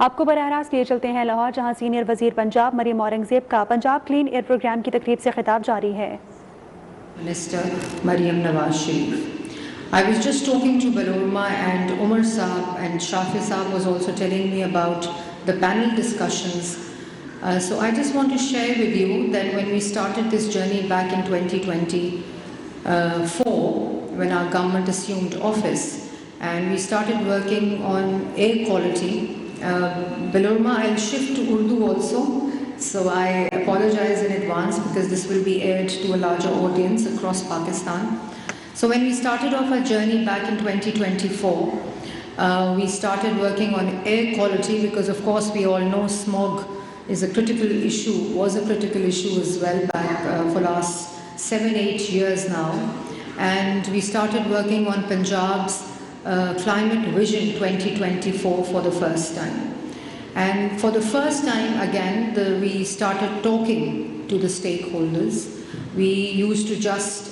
آپ کو براہ راست لیے چلتے ہیں لاہور، جہاں سینئر وزیر پنجاب مریم اورنگزیب کا پنجاب کلین ایئر پروگرام کی تقریب سے خطاب جاری ہے۔ Minister Maryam Nawaz Sharif. I was just talking to Balorma and Umar Saab, and Shafi Saab was also telling me about the panel discussions. So I just want to share with you that when we started this journey back in 2024, when our government assumed office, and we started working on air quality, Balorma, I'll shift to Urdu also. So I apologize in advance because this will be aired to a larger audience across Pakistan. So when we started off our journey back in 2024, we started working on air quality because of course we all know smog is a critical issue, was a critical issue as well back for last 7-8 years now. And we started working on Punjab's Climate Vision 2024 for the first time. And for the first time again, we started talking to the stakeholders. We used to just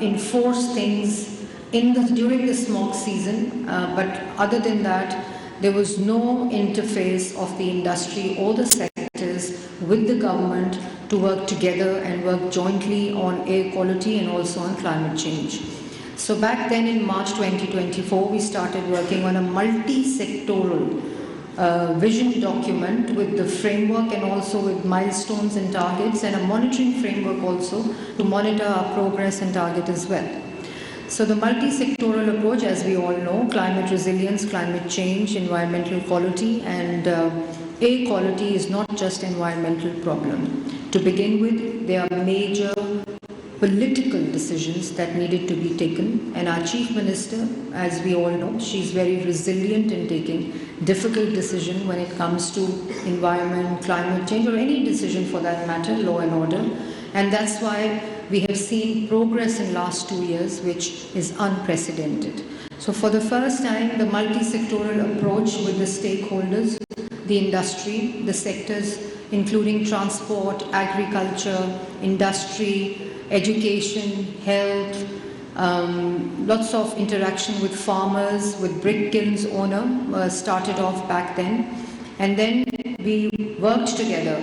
enforce things during the smog season, but other than that, there was no interface of the industry or the sectors with the government to work together and work jointly on air quality and also on climate change. So back then in March 2024, we started working on a multi-sectoral vision document with the framework and also with milestones and targets, and a monitoring framework also to monitor our progress and target as well. So the multi-sectoral approach, as we all know, climate resilience, climate change, environmental quality, and air quality is not just environmental problem. To begin with, there are major political decisions that needed to be taken, and our Chief Minister, as we all know, she's very resilient in taking difficult decisions when it comes to environment, climate change, or any decision for that matter, law and order. And that's why we have seen progress in last 2 years, which is unprecedented. So for the first time, the multi-sectoral approach with the stakeholders, the industry, the sectors, including transport, agriculture, industry, education, health, lots of interaction with farmers, with brick kilns owner, started off back then. And then we worked together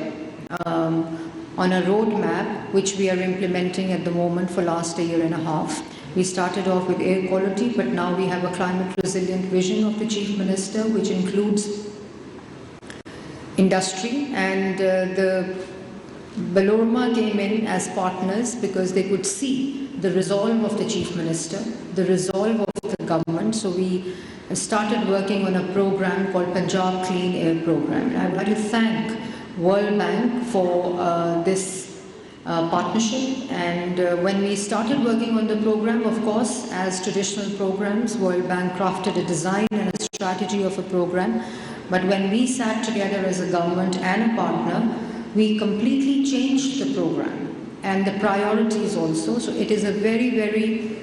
on a roadmap which we are implementing at the moment for last 1.5 years. We started off with air quality, but now we have a climate resilient vision of the Chief Minister, which includes industry, and the Balorma came in as partners because they could see the resolve of the Chief Minister, the resolve of the government. So we started working on a program called Punjab Clean Air Program. And I would like to thank World Bank for this partnership. And when we started working on the program, of course, as traditional programs, World Bank crafted a design and a strategy of a program. But when we sat together as a government and a partner, we completely changed the program and the priorities also. So it is a very, very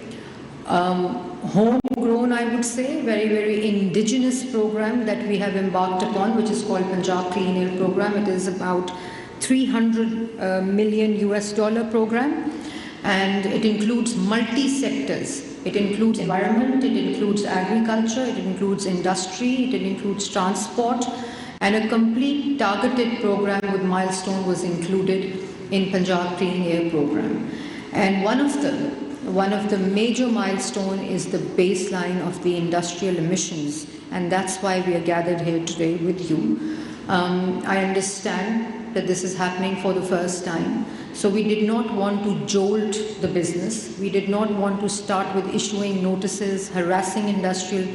homegrown, I would say, very, very indigenous program that we have embarked upon, which is called Punjab Clean Air Program. It is about $300 million program, and it includes multi-sectors. It includes environment, it includes agriculture, it includes industry, it includes transport, and a complete targeted program with milestone was included in Punjab Clean Air Program. And one of the major milestone is the baseline of the industrial emissions, and that's why we are gathered here today with you. I understand that this is happening for the first time, so we did not want to jolt the business. We did not want to start with issuing notices, harassing industrial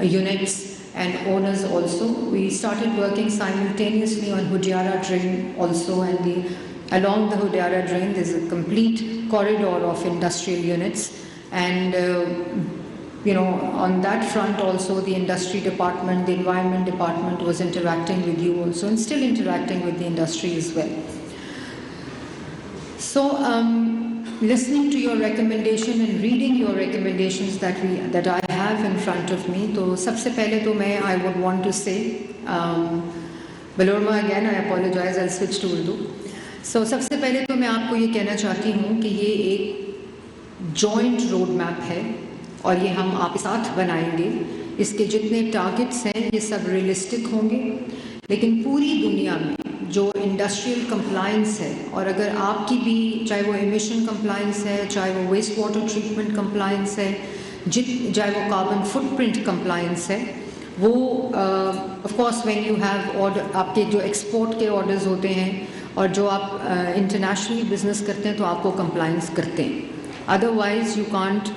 units and owners also. We started working simultaneously on Hudiyara Drain also, and along the Hudiyara Drain there's a complete corridor of industrial units, and on that front also the industry department, the environment department was interacting with you also, and still interacting with the industry as well. So listening to your recommendation and reading your recommendations that I have in front of me, तो सबसे पहले तो मैं I would want to say, Balorma again, I apologize, I'll switch to Urdu. So सबसे पहले तो मैं आपको ये कहना चाहती हूँ कि ये एक joint road map है, और ये हम आप साथ बनाएंगे. इसके जितने टारगेट्स हैं ये सब रियलिस्टिक होंगे. لیکن پوری دنیا میں جو انڈسٹریل کمپلائنس ہے، اور اگر آپ کی بھی چاہے وہ ایمیشن کمپلائنس ہے، چاہے وہ ویسٹ واٹر ٹریٹمنٹ کمپلائنس ہے، چاہے وہ کاربن فٹ پرنٹ کمپلائنس ہے، وہ of course when you have order, آپ کے جو ایکسپورٹ کے آرڈرز ہوتے ہیں اور جو آپ انٹرنیشنلی بزنس کرتے ہیں تو آپ وہ کمپلائنس کرتے ہیں. Otherwise you can't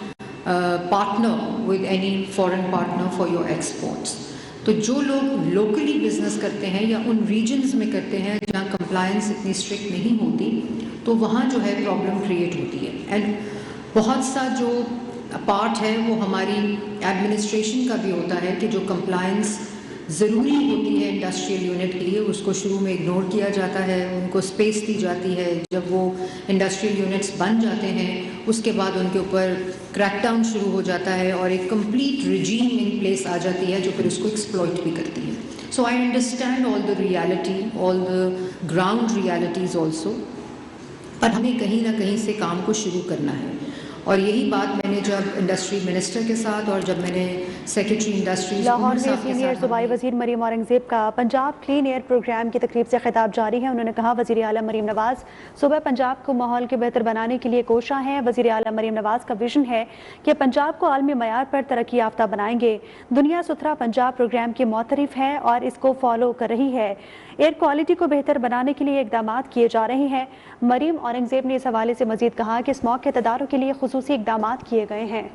partner with any foreign partner for your exports. تو جو لوگ لوکلی بزنس کرتے ہیں یا ان ریجنز میں کرتے ہیں جہاں کمپلائنس اتنی اسٹرکٹ نہیں ہوتی، تو وہاں جو ہے پرابلم کریٹ ہوتی ہے. اینڈ بہت سا جو پارٹ ہے وہ ہماری ایڈمنسٹریشن کا بھی ہوتا ہے کہ جو کمپلائنس ضروری ہوتی ہے انڈسٹریل یونٹ کے لیے اس کو شروع میں اگنور کیا جاتا ہے، ان کو اسپیس دی جاتی ہے. جب وہ انڈسٹریل یونٹس بن جاتے ہیں اس کے بعد ان کے اوپر کریک ڈاؤن شروع ہو جاتا ہے اور ایک کمپلیٹ ریجیم ان پلیس آ جاتی ہے جو پھر اس کو ایکسپلوئٹ بھی کرتی ہے. So I understand all the reality, all the ground realities also, پر ہمیں کہیں نہ کہیں سے کام کو شروع کرنا ہے. اور یہی بات میں نے جب انڈسٹری منسٹر کے ساتھ اور جب میں نے سیکرٹری انڈسٹریز لاہور میں سینئر صوبائی وزیر مریم اورنگزیب کا پنجاب کلین ایئر پروگرام کی تقریب سے خطاب جاری ہے. انہوں نے کہا وزیر اعلیٰ مریم نواز صوبہ پنجاب کو ماحول کے بہتر بنانے کے لیے کوشاں ہیں. وزیر اعلیٰ مریم نواز کا ویژن ہے کہ پنجاب کو عالمی معیار پر ترقی یافتہ بنائیں گے. دنیا ستھرا پنجاب پروگرام کی معترف ہے اور اس کو فالو کر رہی ہے. ایئر کوالٹی کو بہتر بنانے کے لیے اقدامات کیے جا رہے ہیں. مریم اورنگزیب نے اس حوالے سے مزید کہا کہ اس موقع تدارک کے لیے خصوصی اقدامات کیے گئے ہیں.